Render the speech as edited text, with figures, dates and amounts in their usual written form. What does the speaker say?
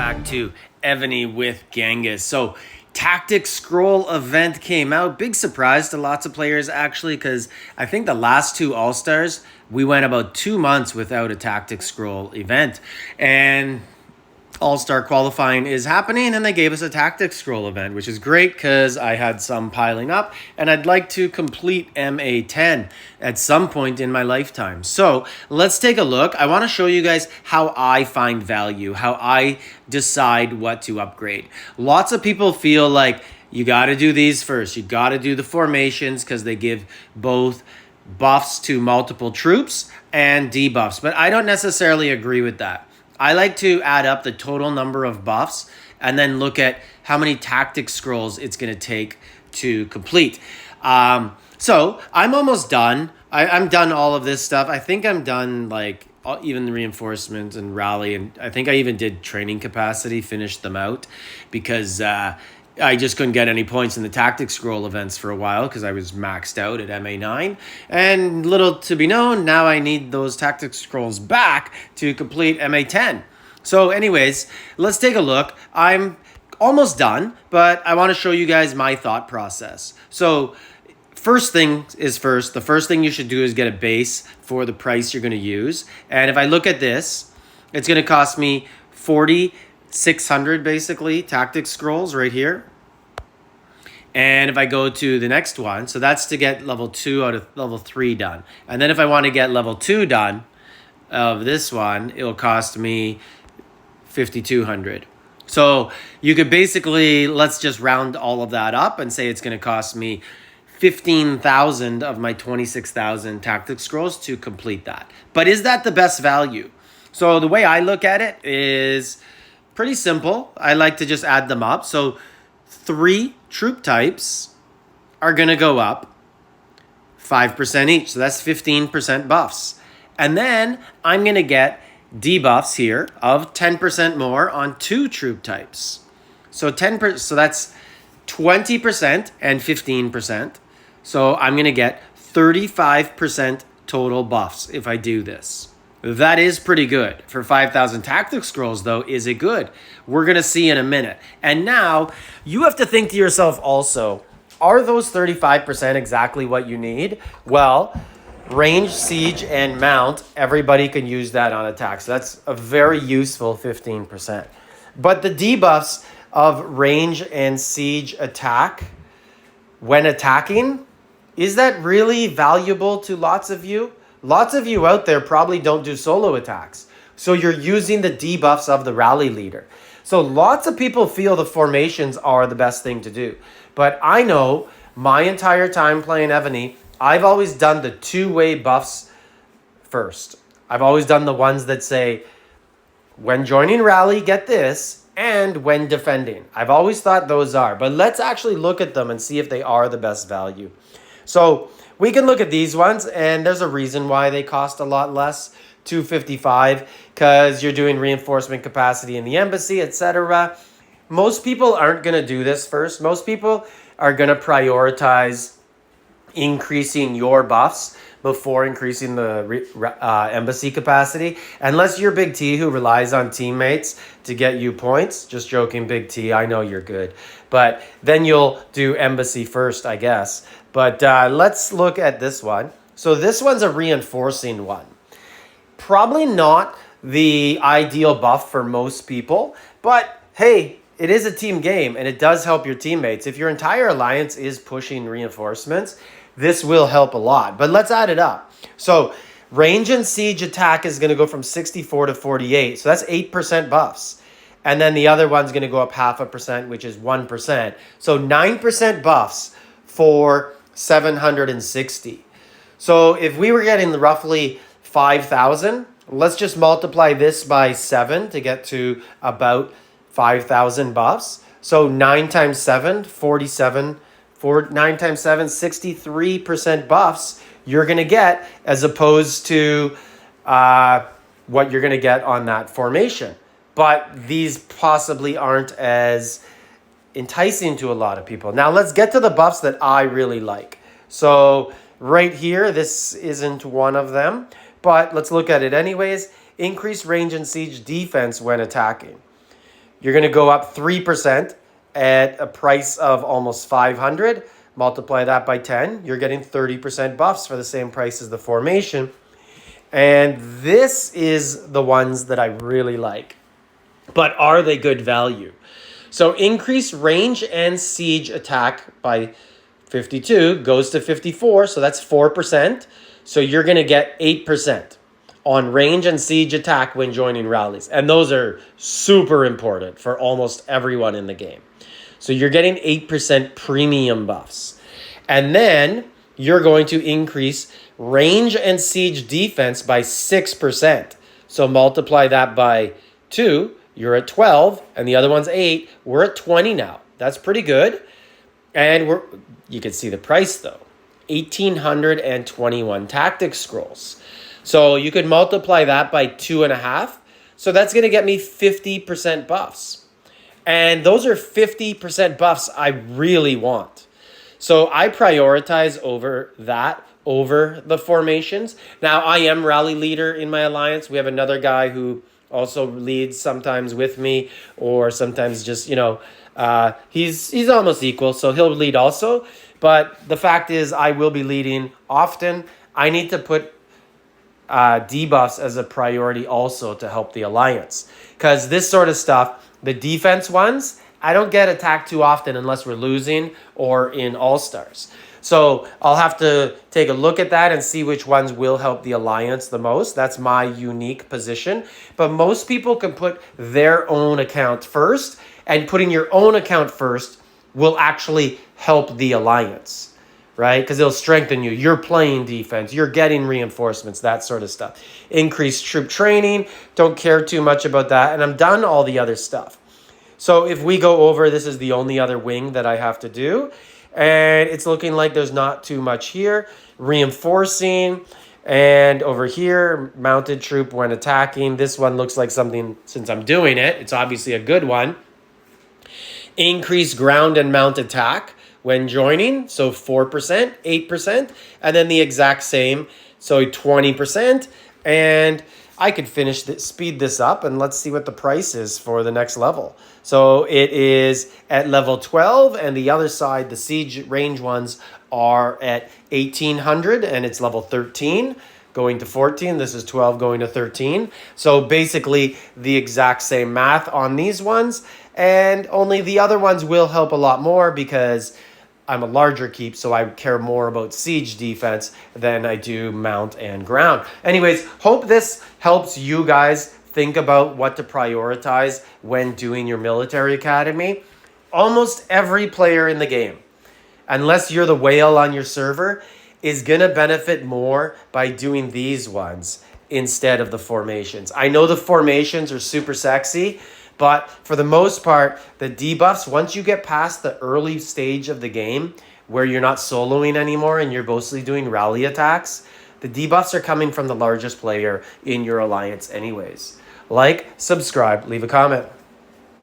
back to Evony with Genghis. So Tactic Scroll event came out. Big surprise to lots of players actually, because I think the last two All-Stars, we went about 2 months without a Tactic Scroll event. And All-Star qualifying is happening, and they gave us a Tactic Scroll event, which is great because I had some piling up, and I'd like to complete MA10 at some point in my lifetime. So let's take a look. I want to show you guys how I find value, how I decide what to upgrade. Lots of people feel like you got to do these first. You got to do the formations because they give both buffs to multiple troops and debuffs, but I don't necessarily agree with that. I like to add up the total number of buffs and then look at how many tactic scrolls it's going to take to complete. So I'm almost done. I'm done all of this stuff. I think I'm done like even the reinforcements and rally. And I think I even did training capacity, finished them out because I just couldn't get any points in the tactic scroll events for a while because I was maxed out at MA9. And little to be known, now I need those tactic scrolls back to complete MA10. So anyways, let's take a look. I'm almost done, but I want to show you guys my thought process. So first thing is first. The first thing you should do is get a base for the price you're going to use. And if I look at this, it's going to cost me 4,600 basically tactic scrolls right here. And if I go to the next one, so that's to get level 2 out of level 3 done. And then if I want to get level 2 done of this one, it'll cost me 5,200. So you could basically, let's just round all of that up and say it's going to cost me 15,000 of my 26,000 tactic scrolls to complete that. But is that the best value? So the way I look at it is pretty simple. I like to just add them up. So 3 troop types are going to go up 5% each. So that's 15% buffs. And then I'm going to get debuffs here of 10% more on 2 troop types. So 10%, so that's 20% and 15%. So I'm going to get 35% total buffs if I do this. That is pretty good. For 5,000 tactic scrolls, though, is it good? We're going to see in a minute. And now, you have to think to yourself also, are those 35% exactly what you need? Well, range, siege, and mount, everybody can use that on attack. So that's a very useful 15%. But the debuffs of range and siege attack when attacking, is that really valuable to lots of you? Lots of you out there probably don't do solo attacks. So you're using the debuffs of the rally leader. So lots of people feel the formations are the best thing to do. But I know my entire time playing Evony, I've always done the 2-way buffs first. I've always done the ones that say, when joining rally, get this, and when defending. I've always thought those are. But let's actually look at them and see if they are the best value. So we can look at these ones, and there's a reason why they cost a lot less, $255, because you're doing reinforcement capacity in the embassy, etc. Most people aren't going to do this first. Most people are going to prioritize increasing your buffs before increasing the embassy capacity. Unless you're Big T who relies on teammates to get you points. Just joking, Big T. I know you're good. But then you'll do embassy first, I guess. But let's look at this one. So this one's a reinforcing one. Probably not the ideal buff for most people. But hey, it is a team game and it does help your teammates. If your entire alliance is pushing reinforcements, this will help a lot. But let's add it up. So range and siege attack is going to go from 64 to 48. So that's 8% buffs. And then the other one's going to go up 0.5%, which is 1%. So 9% buffs for 760. So if we were getting roughly 5,000, let's just multiply this by 7 to get to about 5,000 buffs. So 9 times 7, 47. 9 times 7, 63% buffs you're going to get as opposed to what you're going to get on that formation. But these possibly aren't as enticing to a lot of people. Now let's get to the buffs that I really like. So right here, this isn't one of them, but let's look at it anyways. Increase range and siege defense when attacking. you're going to go up 3% at a price of almost 500. Multiply that by 10. You're getting 30% buffs for the same price as the formation. And this is the ones that I really like. But are they good value? So increase range and siege attack by 52 goes to 54. So that's 4%. So you're going to get 8% on range and siege attack when joining rallies. And those are super important for almost everyone in the game. So you're getting 8% premium buffs. And then you're going to increase range and siege defense by 6%. So multiply that by 2, you're at 12, and the other one's 8. We're at 20 now. That's pretty good. And you can see the price though. 1,821 tactic scrolls. So you could multiply that by 2.5. So that's going to get me 50% buffs. And those are 50% buffs I really want. So I prioritize over the formations. Now, I am rally leader in my alliance. We have another guy who also leads sometimes with me, or sometimes just, he's almost equal, so he'll lead also. But the fact is, I will be leading often. I need to put debuffs as a priority also to help the alliance. Because this sort of stuff, the defense ones, I don't get attacked too often unless we're losing or in All-Stars. So I'll have to take a look at that and see which ones will help the alliance the most. That's my unique position. But most people can put their own account first, and putting your own account first will actually help the alliance, right? Because it'll strengthen you. You're playing defense. You're getting reinforcements, that sort of stuff. Increased troop training. Don't care too much about that. And I'm done all the other stuff. So if we go over, this is the only other wing that I have to do. And it's looking like there's not too much here. Reinforcing. And over here, mounted troop when attacking. This one looks like something, since I'm doing it, it's obviously a good one. Increase ground and mount attack when joining. So 4%, 8. And then the exact same. So 20%. And I could speed this up, and let's see what the price is for the next level. So it is at level 12, and the other side, the siege range ones, are at 1,800, and it's level 13 going to 14. This is 12 going to 13. So basically the exact same math on these ones, and only the other ones will help a lot more because I'm a larger keep, so I care more about siege defense than I do mount and ground. Anyways, hope this helps you guys think about what to prioritize when doing your military academy. Almost every player in the game, unless you're the whale on your server, is going to benefit more by doing these ones instead of the formations. I know the formations are super sexy, but for the most part, the debuffs, once you get past the early stage of the game where you're not soloing anymore and you're mostly doing rally attacks, the debuffs are coming from the largest player in your alliance anyways. Like, subscribe, leave a comment.